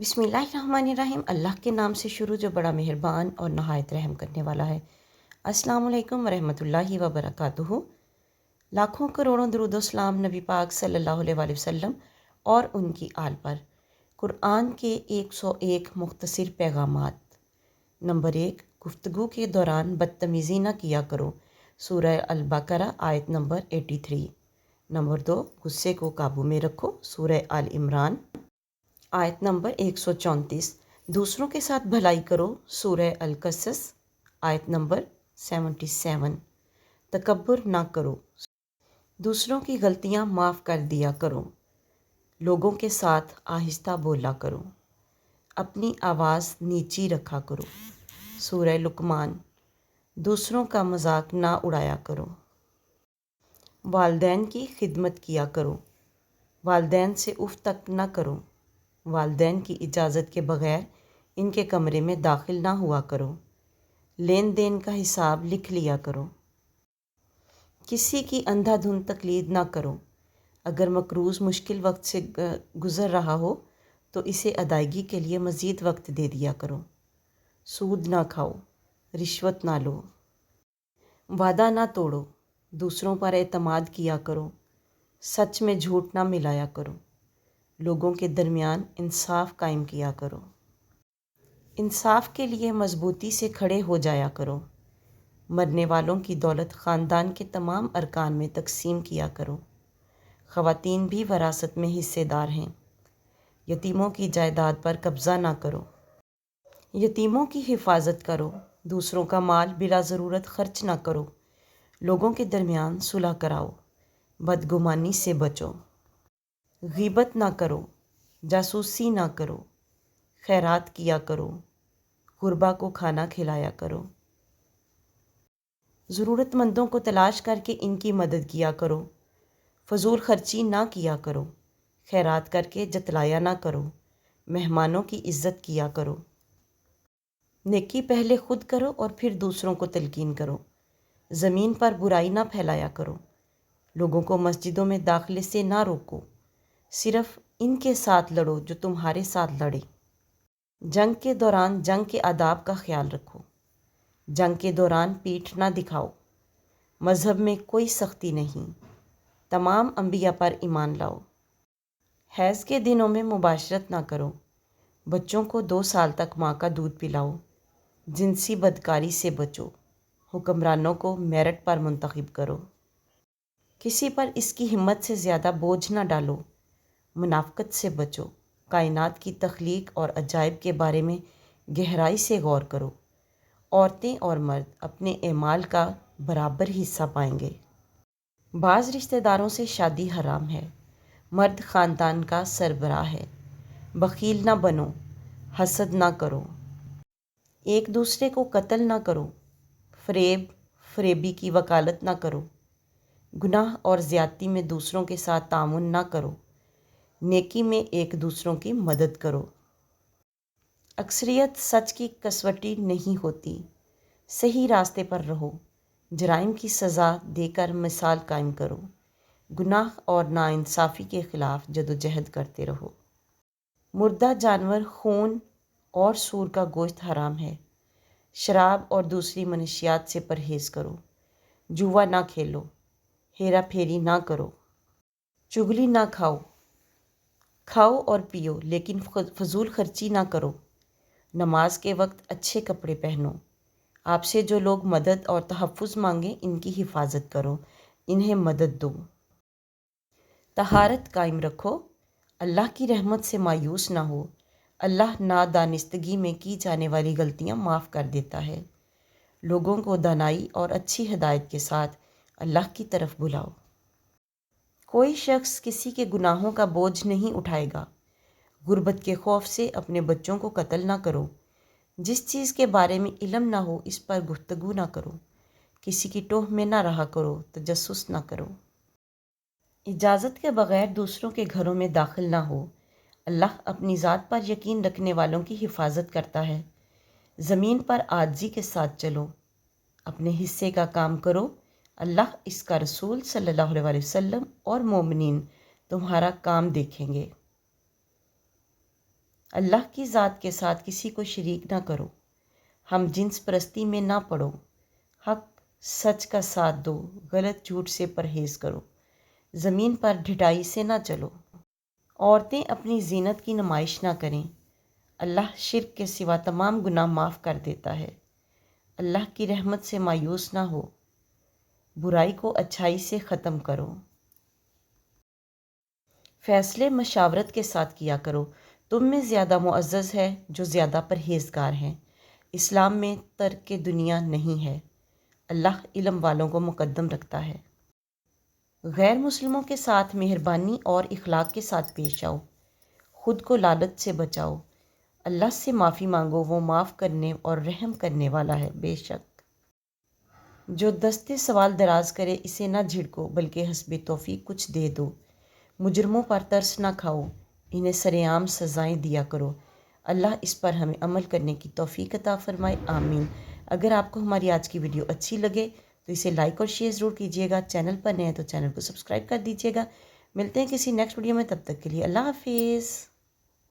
बिस्मिल्लाहिर्रहमानिर्रहीम। अल्लाह के नाम से शुरू जो बड़ा मेहरबान और नहायत रहम करने वाला है। अस्सलाम वालेकुम वरहमतुल्लाहि वबरकातुहू। लाखों करोड़ों दरूद सलाम नबी पाक सल्लल्लाहु अलैहि वसल्लम और उनकी आल पर। कुरान के 101 मुख्तसर पैगामात। नंबर 1, गुफ्तगू के दौरान बदतमीज़ी न किया करो। सूरह अल-बकरा आयत नंबर 83। नंबर 2, गुस्से को काबू में रखो। सूरह आल इमरान आयत नंबर 134। दूसरों के साथ भलाई करो। सूरह अल-कसस आयत नंबर 77। तकब्बुर ना करो। दूसरों की गलतियां माफ़ कर दिया करो। लोगों के साथ आहिस्ता बोला करो। अपनी आवाज़ नीची रखा करो। सूरह लुकमान। दूसरों का मजाक ना उड़ाया करो। वालदैन की खिदमत किया करो। वालदैन से उफ तक ना करो। वालदैन की इजाज़त के बग़ैर इनके कमरे में दाखिल ना हुआ करो। लेन देन का हिसाब लिख लिया करो। किसी की अंधाधुंध तकलीद ना करो। अगर मकरूज़ मुश्किल वक्त से गुज़र रहा हो तो इसे अदायगी के लिए मज़ीद वक्त दे दिया करो। सूद ना खाओ। रिश्वत ना लो। वादा ना तोड़ो। दूसरों पर एतमाद किया करो। सच में झूठ ना मिलाया करो। लोगों के दरमियान इंसाफ कायम किया करो। इंसाफ के लिए मजबूती से खड़े हो जाया करो। मरने वालों की दौलत ख़ानदान के तमाम अरकान में तकसीम किया करो। ख़वातीन भी वरासत में हिस्सेदार हैं। यतीमों की जायदाद पर कब्ज़ा ना करो। यतीमों की हिफाजत करो। दूसरों का माल बिला ज़रूरत खर्च ना करो। लोगों के दरमियान सुलह कराओ। बदगुमानी से बचो। ग़ीबत ना करो। जासूसी ना करो। खैरात किया करो। गुरबा को खाना खिलाया करो। ज़रूरतमंदों को तलाश करके इनकी मदद किया करो। फजूल खर्ची ना किया करो। खैरात करके जतलाया ना करो। मेहमानों की इज़्ज़त किया करो। नेकी पहले खुद करो और फिर दूसरों को तलकीन करो। ज़मीन पर बुराई ना फैलाया करो। लोगों को मस्जिदों में दाखिले से ना रोको। सिर्फ़ इनके साथ लड़ो जो तुम्हारे साथ लड़े। जंग के दौरान जंग के आदाब का ख्याल रखो। जंग के दौरान पीठ ना दिखाओ। मज़हब में कोई सख्ती नहीं। तमाम अंबिया पर ईमान लाओ। हैज़ के दिनों में मुबाशरत ना करो। बच्चों को 2 साल तक माँ का दूध पिलाओ। जिनसी बदकारी से बचो। हुक्मरानों को मेरिट पर मुंतखब करो। किसी पर इसकी हिम्मत से ज़्यादा बोझ ना डालो। मुनाफ़कत से बचो। कायनात की तख्लीक और अजायब के बारे में गहराई से गौर करो। औरतें और मर्द अपने एमाल का बराबर हिस्सा पाएंगे। बाज़ रिश्तेदारों से शादी हराम है। मर्द ख़ानदान का सरबराह है। बख़ील ना बनो। हसद ना करो। एक दूसरे को कत्ल ना करो। फ़रेब फ़रेबी की वकालत ना करो। गुनाह और ज़्यादती में दूसरों के साथ तामुन ना करो। नेकी में एक दूसरों की मदद करो। अक्सरियत सच की कसवटी नहीं होती। सही रास्ते पर रहो। जराइम की सज़ा देकर मिसाल कायम करो। गुनाह और नाइंसाफ़ी के ख़िलाफ़ जदोजहद करते रहो। मुर्दा जानवर, खून और सूर का गोश्त हराम है। शराब और दूसरी मनशियात से परहेज़ करो। जुआ ना खेलो। हेरा फेरी ना करो। चुगली ना खाओ। खाओ और पियो लेकिन फजूल खर्ची ना करो। नमाज के वक्त अच्छे कपड़े पहनो। आपसे जो लोग मदद और तहफ़्फ़ुज़ मांगे इनकी हिफाजत करो। इन्हें मदद दो। तहारत कायम रखो। अल्लाह की रहमत से मायूस ना हो। अल्लाह नादानिस्तगी में की जाने वाली गलतियाँ माफ़ कर देता है। लोगों को दानाई और अच्छी हिदायत के साथ अल्लाह की तरफ बुलाओ। कोई शख्स किसी के गुनाहों का बोझ नहीं उठाएगा। गुर्बत के खौफ से अपने बच्चों को कत्ल ना करो। जिस चीज़ के बारे में इल्म ना हो इस पर गुफ्तगू ना करो। किसी की टोह में ना रहा करो। तजस्सुस ना करो। इजाज़त के बग़ैर दूसरों के घरों में दाखिल ना हो। अल्लाह अपनी ज़ात पर यकीन रखने वालों की हिफाजत करता है। ज़मीन पर आजिज़ी के साथ चलो। अपने हिस्से का काम करो। अल्लाह, इसका रसूल सल्लल्लाहु अलैहि वसल्लम और मोमिनीन तुम्हारा काम देखेंगे। اللہ کی ذات کے ساتھ کسی کو شریک نہ کرو، ہم جنس پرستی میں نہ پڑو، حق سچ کا ساتھ دو، غلط جھوٹ سے پرہیز کرو، زمین پر ڈھٹائی سے نہ چلو، عورتیں اپنی زینت کی نمائش نہ کریں، اللہ شرک کے سوا تمام گناہ معاف کر دیتا ہے، اللہ کی رحمت سے مایوس نہ ہو، برائی کو اچھائی سے ختم کرو، فیصلے مشاورت کے ساتھ کیا کرو، تم میں زیادہ معزز ہے جو زیادہ پرہیزگار ہیں، اسلام میں ترک دنیا نہیں ہے، اللہ علم والوں کو مقدم رکھتا ہے، غیر مسلموں کے ساتھ مہربانی اور اخلاق کے ساتھ پیش آؤ، خود کو لالچ سے بچاؤ، اللہ سے معافی مانگو، وہ معاف کرنے اور رحم کرنے والا ہے، بے شک جو دستے سوال دراز کرے اسے نہ جھڑکو بلکہ حسب توفیق کچھ دے دو، مجرموں پر ترس نہ کھاؤ، انہیں سرعام سزائیں دیا کرو، اللہ اس پر ہمیں عمل کرنے کی توفیق عطا فرمائے، آمین۔ اگر آپ کو ہماری آج کی ویڈیو اچھی لگے تو اسے لائک اور شیئر ضرور کیجیے گا، چینل پر نئے ہیں تو چینل کو سبسکرائب کر دیجیے گا۔ ملتے ہیں کسی نیکسٹ ویڈیو میں، تب تک کے لیے اللہ حافظ۔